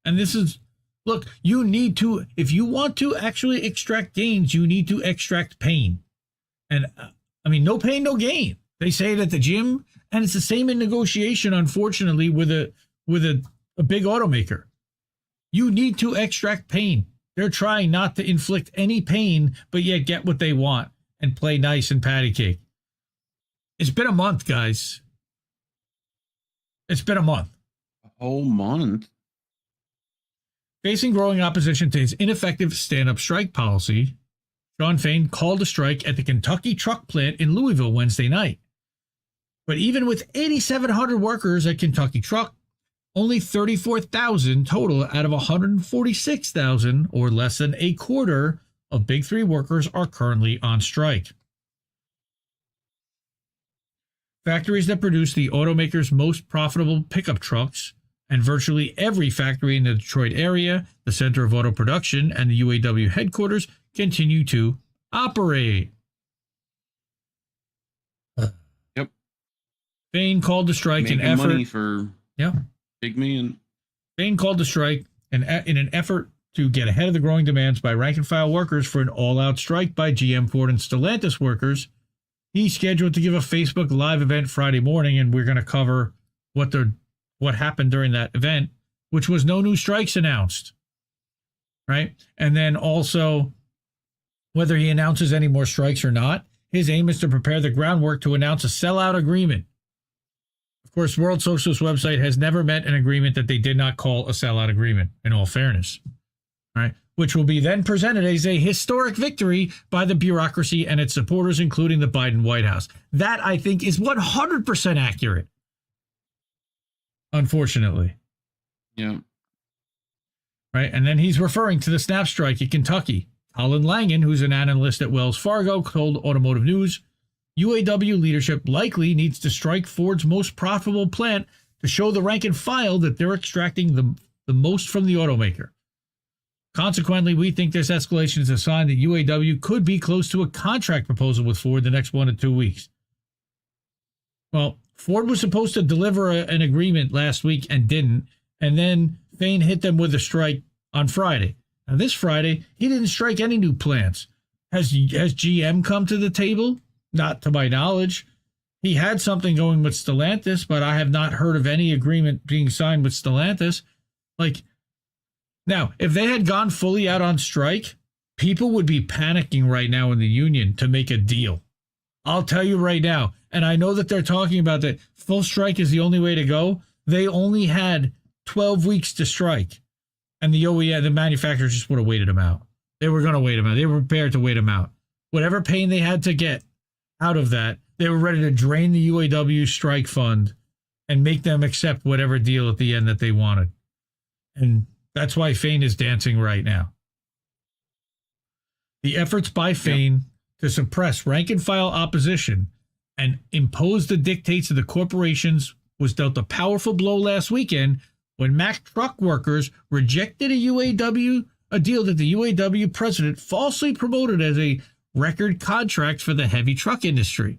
And this is, look, you need to, if you want to actually extract gains, you need to extract pain. And I mean, no pain, no gain. They say it at the gym, and it's the same in negotiation, unfortunately, with a big automaker. You need to extract pain. They're trying not to inflict any pain, but yet get what they want and play nice and patty cake. It's been a month, guys. It's been a month. A whole month? Facing growing opposition to his ineffective stand-up strike policy, Shawn Fain called a strike at the Kentucky truck plant in Louisville Wednesday night. But even with 8,700 workers at Kentucky Truck, only 34,000 total out of 146,000, or less than a quarter, of Big Three workers are currently on strike. Factories that produce the automaker's most profitable pickup trucks, and virtually every factory in the Detroit area, the center of auto production, and the UAW headquarters, continue to operate. Yep. Fain called the strike making an effort. Money for big man. Fain called the strike in an effort to get ahead of the growing demands by rank and file workers for an all-out strike by GM, Ford, and Stellantis workers. He's scheduled to give a Facebook Live event Friday morning, and we're going to cover what happened during that event, which was no new strikes announced, right? And then also whether he announces any more strikes or not. His aim is to prepare the groundwork to announce a sellout agreement. Of course, World Socialist website has never met an agreement that they did not call a sellout agreement, in all fairness, right? Which will be then presented as a historic victory by the bureaucracy and its supporters, including the Biden White House. That, I think, is 100% accurate. Unfortunately. Yeah. Right. And then he's referring to the snap strike in Kentucky. Colin Langan, who's an analyst at Wells Fargo, told Automotive News, UAW leadership likely needs to strike Ford's most profitable plant to show the rank and file that they're extracting the most from the automaker. Consequently, we think this escalation is a sign that UAW could be close to a contract proposal with Ford the next 1 to 2 weeks. Well, Ford was supposed to deliver an agreement last week and didn't, and then Fain hit them with a strike on Friday. Now, this Friday, he didn't strike any new plants. Has GM come to the table? Not to my knowledge. He had something going with Stellantis, but I have not heard of any agreement being signed with Stellantis. Now, if they had gone fully out on strike, people would be panicking right now in the union to make a deal. I'll tell you right now, and I know that they're talking about that full strike is the only way to go. They only had 12 weeks to strike, and the manufacturers just would have waited them out. They were going to wait them out. They were prepared to wait them out. Whatever pain they had to get out of that, they were ready to drain the UAW strike fund and make them accept whatever deal at the end that they wanted. And that's why Fain is dancing right now. The efforts by Fain to suppress rank-and-file opposition and impose the dictates of the corporations was dealt a powerful blow last weekend when Mack Truck workers rejected a deal that the UAW president falsely promoted as a record contract for the heavy truck industry.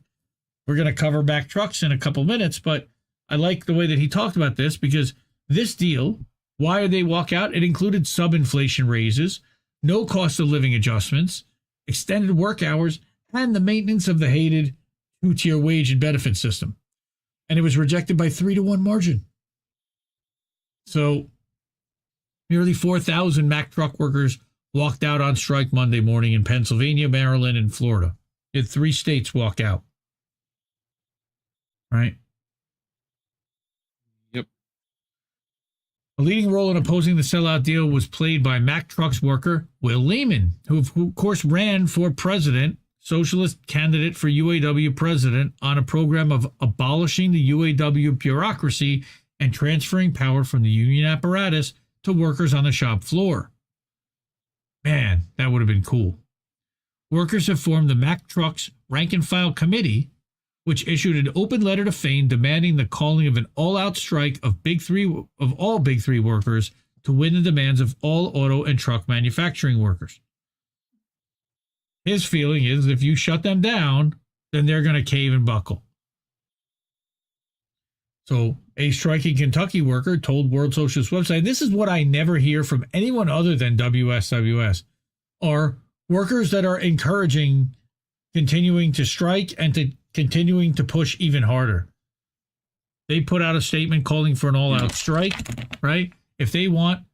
We're going to cover Mack Trucks in a couple minutes, but I like the way that he talked about this because this deal, why did they walk out? It included sub-inflation raises, no cost of living adjustments, extended work hours, and the maintenance of the hated two-tier wage and benefit system. And it was rejected by 3-1 margin. So nearly 4,000 Mack Truck workers walked out on strike Monday morning in Pennsylvania, Maryland, and Florida. You had 3 states walk out. Right? Yep. A leading role in opposing the sellout deal was played by Mack Trucks worker Will Lehman, who of course ran for president, socialist candidate for UAW president, on a program of abolishing the UAW bureaucracy and transferring power from the union apparatus to workers on the shop floor. Man, that would have been cool. Workers have formed the Mack Trucks Rank and File Committee, which issued an open letter to Fain demanding the calling of an all-out strike of all Big Three workers to win the demands of all auto and truck manufacturing workers. His feeling is if you shut them down, then they're going to cave and buckle. So a striking Kentucky worker told World Socialist website, this is what I never hear from anyone other than WSWS, are workers that are encouraging continuing to strike and to continuing to push even harder. They put out a statement calling for an all-out strike, right? If they want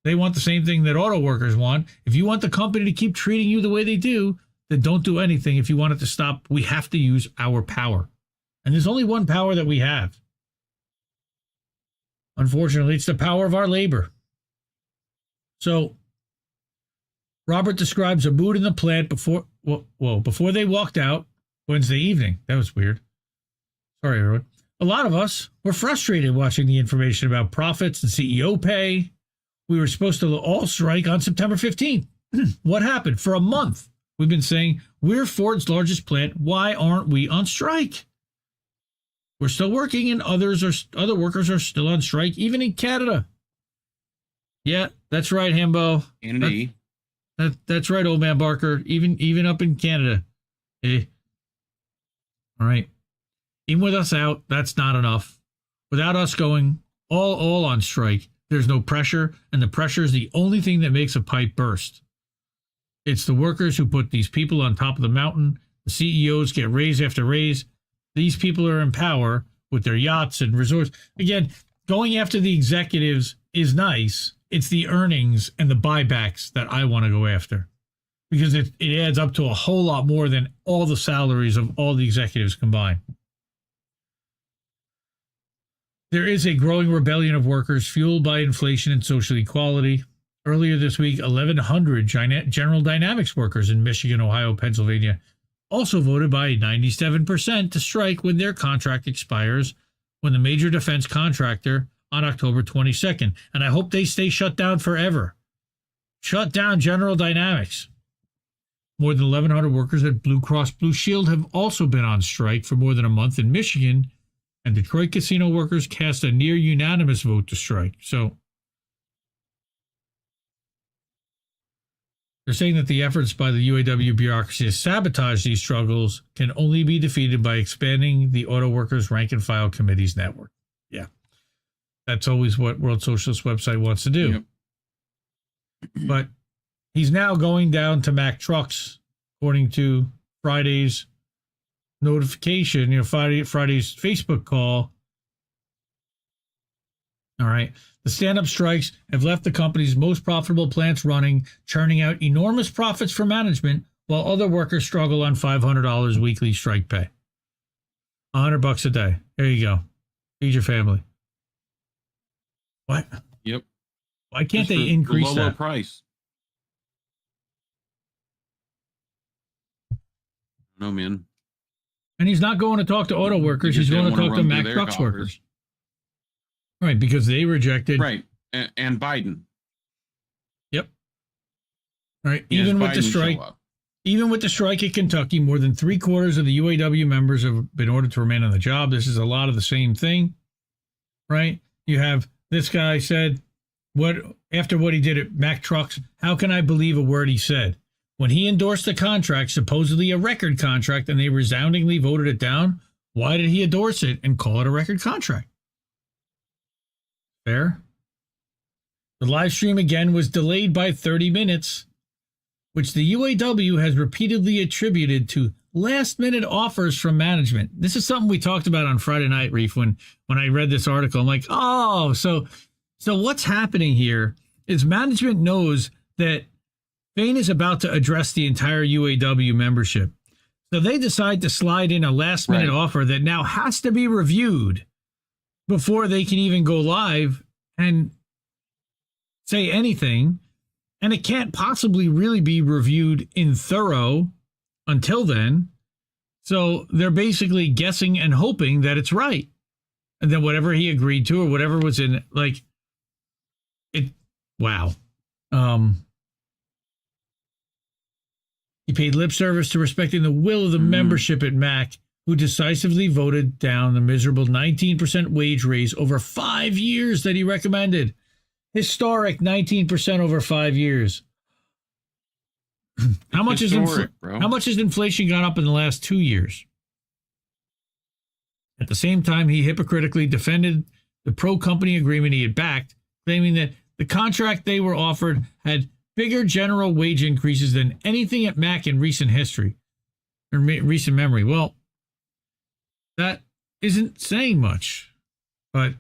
the same thing that auto workers want. If you want the company to keep treating you the way they do, then don't do anything. If you want it to stop, we have to use our power. And there's only one power that we have. Unfortunately, it's the power of our labor. So, Robert describes a mood in the plant before they walked out Wednesday evening. That was weird. Sorry, everyone. A lot of us were frustrated watching the information about profits and CEO pay. We were supposed to all strike on September 15th. What happened? For a month, we've been saying, we're Ford's largest plant. Why aren't we on strike? We're still working and other workers are still on strike, even in Canada. Yeah, that's right, Himbo. Canada. That's right, old man Barker. Even up in Canada. All right. Even with us out, that's not enough. Without us going all on strike, there's no pressure, and the pressure is the only thing that makes a pipe burst. It's the workers who put these people on top of the mountain. The CEOs get raise after raise. These people are in power with their yachts and resorts. Again, going after the executives is nice. It's the earnings and the buybacks that I want to go after, because it adds up to a whole lot more than all the salaries of all the executives combined. There is a growing rebellion of workers fueled by inflation and social equality. Earlier this week, 1,100 General Dynamics workers in Michigan, Ohio, Pennsylvania also voted by 97% to strike when their contract expires when the major defense contractor on October 22nd. And I hope they stay shut down forever. Shut down General Dynamics. More than 1,100 workers at Blue Cross Blue Shield have also been on strike for more than a month in Michigan, and Detroit casino workers cast a near unanimous vote to strike. So They're saying that the efforts by the UAW bureaucracy to sabotage these struggles can only be defeated by expanding the Auto Workers Rank and File Committee's network. Yeah. That's always what World Socialist website wants to do. Yep. But he's now going down to Mack Trucks, according to Friday's notification, Friday's Facebook call. All right. The stand-up strikes have left the company's most profitable plants running, churning out enormous profits for management, while other workers struggle on $500 weekly strike pay. $100 a day. There you go. Feed your family. What? Yep. Why can't Just they for increase the low that? price? No, man. And he's not going to talk to auto workers. He's going to talk to Mack Trucks workers. Right, because they rejected. Right, and Biden. Yep. All right, Yes, even with Biden the strike, show up. even with the strike in Kentucky, more than 3/4 of the UAW members have been ordered to remain on the job. This is a lot of the same thing, right? You have this guy said, "What after what he did at Mack Trucks? How can I believe a word he said?" When he endorsed the contract, supposedly a record contract, and they resoundingly voted it down, why did he endorse it and call it a record contract? Fair. The live stream again was delayed by 30 minutes, which the UAW has repeatedly attributed to last-minute offers from management. This is something we talked about on Friday night, Reef, when I read this article. I'm like, oh, so what's happening here is management knows that Fain is about to address the entire UAW membership. So they decide to slide in a last-minute offer that now has to be reviewed before they can even go live and say anything. And it can't possibly really be reviewed in thorough until then. So they're basically guessing and hoping that it's right. And then whatever he agreed to or whatever was in, like, it, wow. He paid lip service to respecting the will of the membership at Mack, who decisively voted down the miserable 19% wage raise over 5 years that he recommended. Historic 19% over 5 years. How much has inflation gone up in the last 2 years? At the same time, he hypocritically defended the pro-company agreement he had backed, claiming that the contract they were offered had bigger general wage increases than anything at Mack in recent history, or recent memory. Well, that isn't saying much, but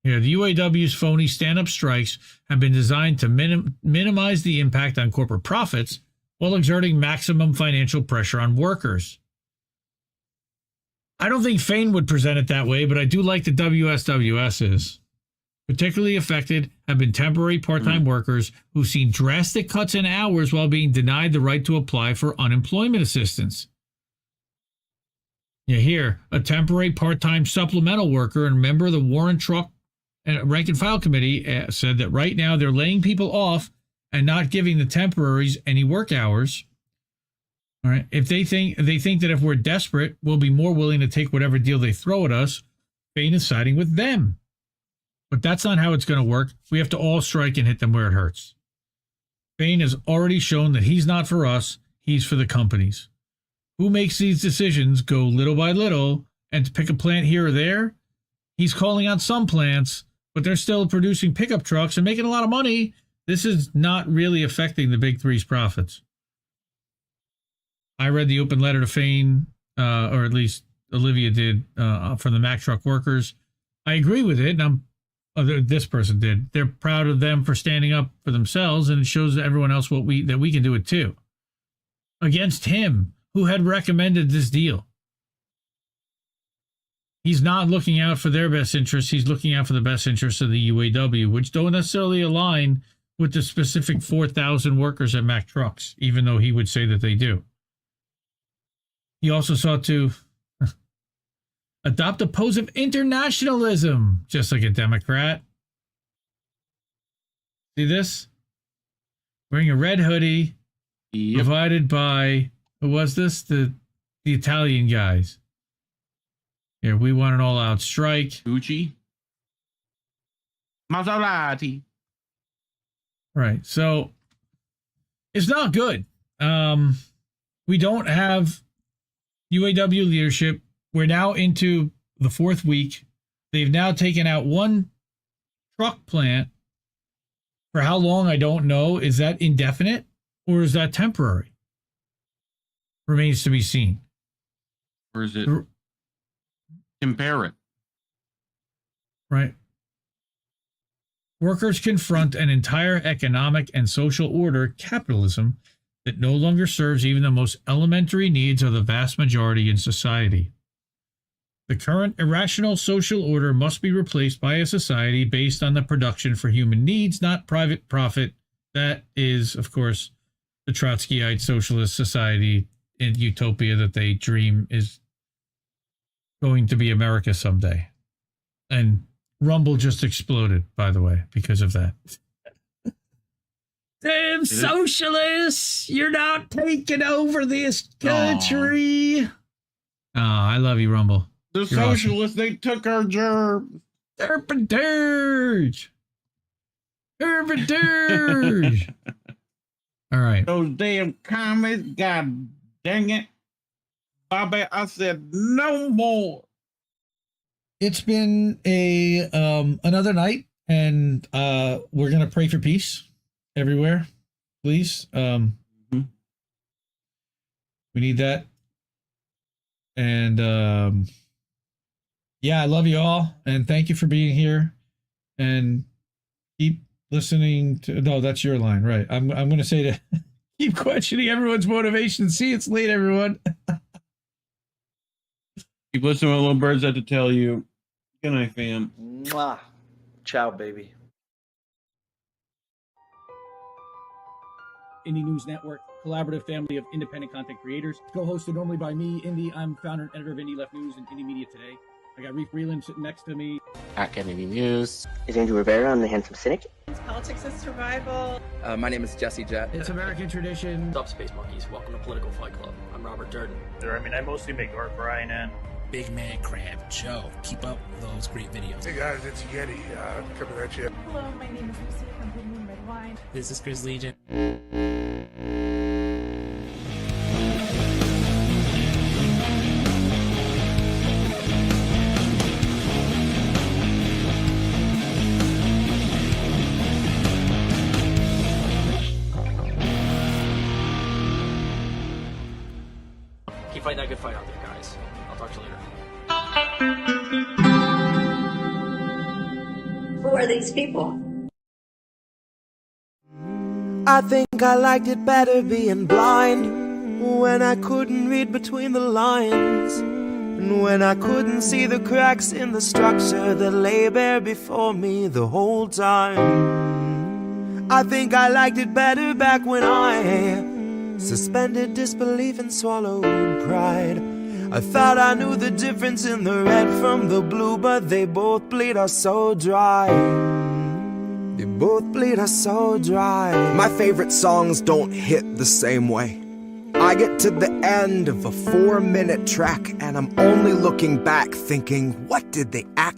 yeah, the UAW's phony stand-up strikes have been designed to minimize the impact on corporate profits while exerting maximum financial pressure on workers. I don't think Fain would present it that way, but I do like the WSWS is. Particularly affected have been temporary part-time workers who've seen drastic cuts in hours while being denied the right to apply for unemployment assistance. Yeah, here, a temporary part-time supplemental worker and member of the Warren Truck Rank and File Committee said that right now they're laying people off and not giving the temporaries any work hours. All right, if they think that if we're desperate, we'll be more willing to take whatever deal they throw at us. Fain is siding with them. But that's not how it's going to work. We have to all strike and hit them where it hurts. Fain has already shown that he's not for us, he's for the companies. Who makes these decisions go little by little, and to pick a plant here or there? He's calling out some plants, but they're still producing pickup trucks and making a lot of money. This is not really affecting the big three's profits. I read the open letter to Fain, or at least Olivia did, from the Mack Truck workers. I agree with it, and this person did. They're proud of them for standing up for themselves, and it shows everyone else that we can do it too. Against him, who had recommended this deal. He's not looking out for their best interests. He's looking out for the best interests of the UAW, which don't necessarily align with the specific 4,000 workers at Mack Trucks, even though he would say that they do. He also sought to adopt a pose of internationalism, just like a Democrat. See this? Wearing a red hoodie, provided by, who was this? The Italian guys. Here, we want an all-out strike. Gucci. Maserati. Right. So It's not good. We don't have UAW leadership. We're now into the 4th week. They've now taken out one truck plant. For how long, I don't know. Is that indefinite or is that temporary? Remains to be seen. Or is it compare it? Right. Workers confront an entire economic and social order, capitalism, that no longer serves even the most elementary needs of the vast majority in society. The current irrational social order must be replaced by a society based on the production for human needs, not private profit. That is, of course, the Trotskyite socialist society in utopia that they dream is going to be America someday. And Rumble just exploded, by the way, because of that. Damn socialists! You're not taking over this country. Oh, I love you, Rumble. The You're socialists, awesome. They took our jobs. Urban Dirge. Urban Dirge. All right. Those damn commies, god dang it. Bobby, I said no more. It's been a another night, and we're gonna pray for peace everywhere, please. We need that. And yeah, I love you all, and thank you for being here. And keep listening to. No, that's your line, right? I'm gonna say to keep questioning everyone's motivation. See, it's late, everyone. Keep listening to what little birds have to tell you. Good night, fam. Mwah. Ciao, baby. Indie News Network, collaborative family of independent content creators. Co-hosted normally by me, Indy. I'm founder and editor of Indie Left News and Indie Media Today. I got Reef Breland sitting next to me. At Kennedy News. Is Andrew Rivera on The Handsome Cynic? It's Politics and Survival. My name is Jesse Jett. It's American Tradition. What's up, Space Monkeys? Welcome to Political Fight Club. I'm Robert Durden. I mostly make art for INN. Big Man Crab Joe. Keep up those great videos. Hey guys, it's Yeti. Coming at you. Hello, my name is Lucy from Blue Moon Red Wine. This is Chris Legion. Keep fighting that good fight out there, guys. I'll talk to you later. Who are these people? I think I liked it better being blind, when I couldn't read between the lines, and when I couldn't see the cracks in the structure that lay bare before me the whole time. I think I liked it better back when I suspended disbelief and swallowed pride. I thought I knew the difference in the red from the blue, but they both bleed us so dry. They both bleed us so dry. My favorite songs don't hit the same way. I get to the end of a 4-minute track and I'm only looking back thinking, what did they actually